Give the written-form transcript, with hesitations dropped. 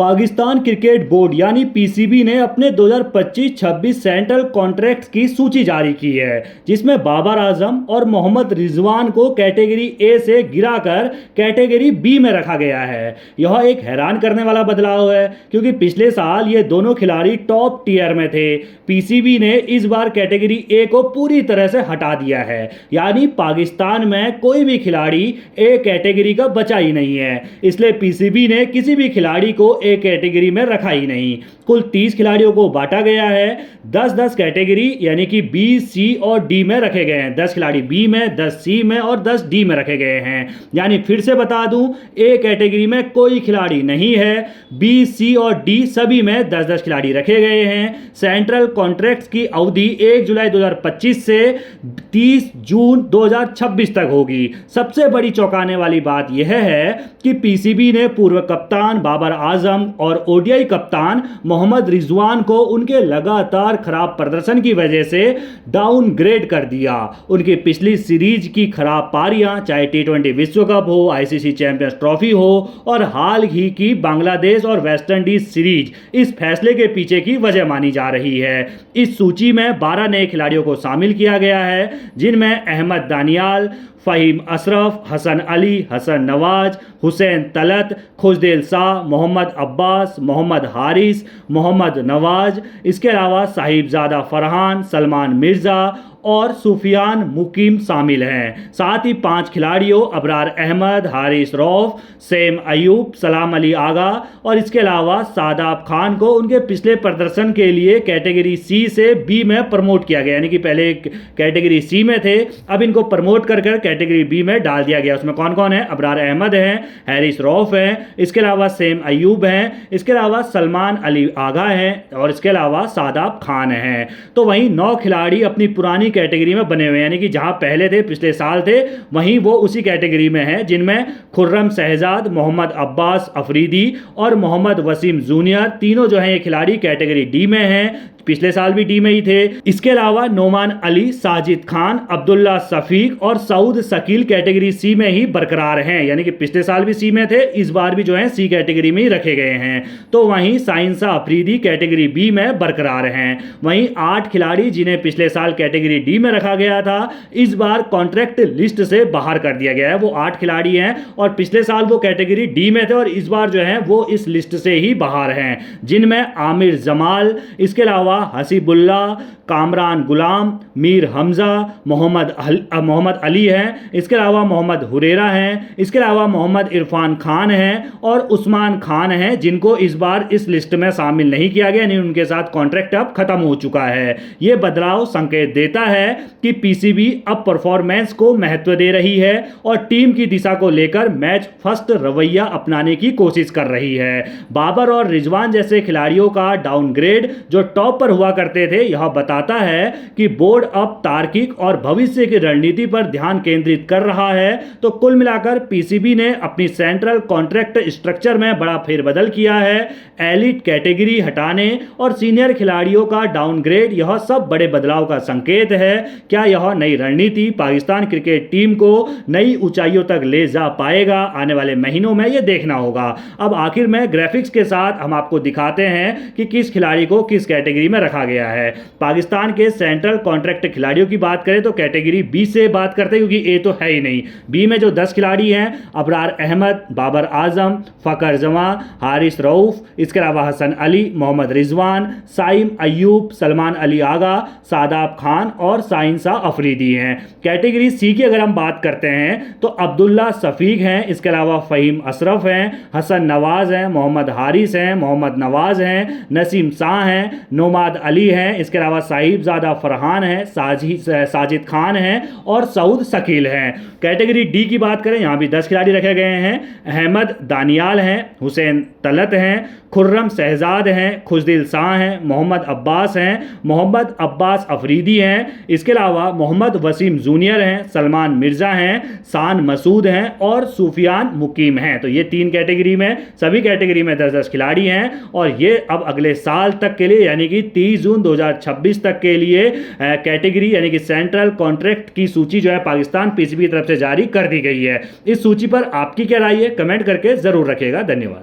Pakistan cricket board यानी PCB ने अपने 2025-26 सेंट्रल कॉन्ट्रैक्ट्स की सूची जारी की है, जिसमें बाबर आजम और मोहम्मद रिजवान को कैटेगरी ए से गिराकर कैटेगरी बी में रखा गया है। यह एक हैरान करने वाला बदलाव है, क्योंकि पिछले साल ये दोनों खिलाड़ी टॉप टियर में थे। पीसीबी ने इस बार कैटेगरी ए को पूरी तरह से हटा दिया है, यानी पाकिस्तान में कोई भी खिलाड़ी ए कैटेगरी का बचा ही नहीं है। इसलिए पीसीबी ने किसी भी खिलाड़ी को ए कैटेगरी में रखा ही नहीं। कुल 30 खिलाड़ियों को बांटा गया है, 10-10 कैटेगरी यानी कि बी, सी और डी में रखे गए हैं। 10 खिलाड़ी बी में, 10 सी में और 10 डी में रखे गए हैं। यानी फिर से बता दूं, ए कैटेगरी में कोई खिलाड़ी नहीं है। बी, सी और डी सभी में 10-10 खिलाड़ी रखे गए हैं। सेंट्रल कॉन्ट्रैक्ट्स की अवधि 1 जुलाई 2025 से 30 जून 2026 तक होगी। सबसे बड़ी चौंकाने वाली बात यह है कि पीसीबी ने पूर्व कप्तान बाबर आजम और ओडीआई कप्तान मोहम्मद रिजवान को उनके लगातार खराब प्रदर्शन की वजह से डाउनग्रेड कर दिया। उनकी पिछली सीरीज की खराब पारियां, चाहे टी20 विश्व कप हो, आईसीसी चैंपियंस ट्रॉफी हो और हाल ही की बांग्लादेश और वेस्टइंडीज सीरीज, इस फैसले के पीछे की वजह मानी जा रही है। इस सूची में 12 नए खिलाड़ियों को शामिल किया गया है, जिनमें अहमद दानियाल, फ़हीम अशरफ, हसन अली, हसन नवाज, हुसैन तलत, खुशदिल शाह, मोहम्मद अब्बास, मोहम्मद हारिस, मोहम्मद नवाज, इसके अलावा साहिबजादा फरहान, सलमान मिर्ज़ा और सुफियान मुकीम शामिल हैं। साथ ही 5 खिलाड़ियों अबरार अहमद, हारिस रऊफ, सेम अयूब, सलाम अली आगा और इसके अलावा सादाब खान को उनके पिछले प्रदर्शन के लिए कैटेगरी सी से बी में प्रमोट किया गया। यानी कि पहले कैटेगरी सी में थे, अब इनको प्रमोट कर कैटेगरी बी में डाल दिया गया। उसमें कौन कौन है? अबरार अहमद हैं, हारिस रऊफ हैं, इसके अलावा सेम अयूब हैं, इसके अलावा सलमान अली आगा हैं और इसके अलावा सादाब खान हैं। तो वहीं 9 खिलाड़ी अपनी पुरानी कैटेगरी में बने हुए हैं, यानी कि जहां पहले थे, पिछले साल थे, वहीं वो उसी कैटेगरी में हैं, जिनमें खुर्रम शहजाद, मोहम्मद अब्बास अफरीदी और मोहम्मद वसीम जूनियर, तीनों जो हैं ये खिलाड़ी कैटेगरी डी में हैं। पिछले साल भी डी में ही थे। इसके अलावा नोमान अली, साजिद खान, अब्दुल्ला सफीक और सऊद शकील कैटेगरी सी में ही बरकरार हैं, यानी कि पिछले साल भी सी में थे, इस बार भी जो है सी कैटेगरी में ही रखे गए हैं। तो वहीं साइंसा अफरीदी कैटेगरी बी में बरकरार हैं। वहीं 8 खिलाड़ी जिन्हें पिछले साल कैटेगरी डी में रखा गया था, इस बार कॉन्ट्रैक्ट लिस्ट से बाहर कर दिया गया है। वो 8 खिलाड़ी हैं और पिछले साल वो कैटेगरी डी में थे और इस बार जो है वो इस लिस्ट से ही बाहर हैं, जिनमें आमिर जमाल, इसके अलावा हसीबुल्ला, कामरान गुलाम, मीर हमजा, मोहम्मद अली हैं, इसके अलावा मोहम्मद हुरेरा हैं, इसके अलावा मोहम्मद इरफान खान हैं और उस्मान खान हैं, जिनको इस बार इस लिस्ट में शामिल नहीं किया गया, यानी उनके साथ कॉन्ट्रैक्ट अब खत्म हो चुका है। यह बदलाव संकेत देता है कि पीसीबी अब परफॉर्मेंस को महत्व दे रही है और टीम की दिशा को लेकर मैच फर्स्ट रवैया अपनाने की कोशिश कर रही है। बाबर और रिजवान जैसे खिलाड़ियों का डाउनग्रेड जो टॉप पर हुआ करते थे, यह बताता है कि बोर्ड अब तार्किक और भविष्य की रणनीति पर ध्यान केंद्रित कर रहा है। तो कुल मिलाकर पीसीबी ने अपनी सेंट्रल कॉन्ट्रैक्ट स्ट्रक्चर में बड़ा फेरबदल किया है। एलिट कैटेगरी हटाने और सीनियर खिलाड़ियों का डाउनग्रेड, यह सब बड़े बदलाव का संकेत है। क्या यह नई रणनीति पाकिस्तान क्रिकेट टीम को नई ऊंचाइयों तक ले जा पाएगा? आने वाले महीनों में यह देखना होगा। अब आखिर में ग्राफिक्स के साथ हम आपको दिखाते हैं कि किस खिलाड़ी को किस कैटेगरी में रखा गया है। पाकिस्तान के सेंट्रल कॉन्ट्रैक्ट खिलाड़ियों की बात करें तो कैटेगरी बी से बात करते हैं, क्योंकि ए तो है ही नहीं। बी में जो 10 खिलाड़ी हैं, अबरार अहमद, बाबर आजम, फ़खर जमा, हारिस रऊफ, इसके अलावा हसन अली, मोहम्मद रिजवान, साइम अयूब, सलमान अली आगा, सादाब खान और साइंसा अफरीदी हैं। कैटेगरी सी की अगर हम बात करते हैं तो अब्दुल्ला सफीक हैं, इसके अलावा फ़हीम अशरफ हैं, हसन नवाज हैं, मोहम्मद हारिस हैं, मोहम्मद नवाज हैं, नसीम शाह हैं, नोमाद अली हैं, इसके अलावा साहिबजादा फरहान हैं, साजिद खान हैं और सऊद शकील हैं। कैटेगरी डी की बात करें, यहाँ भी 10 खिलाड़ी रखे गए हैं। अहमद दानियाल हैं, हुसैन तलत हैं, खुर्रम शहजाद हैं, खुशदिल शाह हैं, मोहम्मद अब्बास हैं, मोहम्मद अब्बास अफरीदी हैं, इसके अलावा मोहम्मद वसीम जूनियर हैं, सलमान मिर्ज़ा हैं, शान मसूद हैं और सुफियान मुकीम हैं। तो ये 3 कैटेगरी में, सभी कैटेगरी में 10-10 खिलाड़ी हैं और ये अब अगले साल तक के लिए, यानी कि 30 जून 2026 तक के लिए कैटेगरी यानी कि सेंट्रल कॉन्ट्रैक्ट की सूची जो है पाकिस्तान पीसीबी की तरफ से जारी कर दी गई है। इस सूची पर आपकी क्या राय है? कमेंट करके जरूर रखिएगा। धन्यवाद।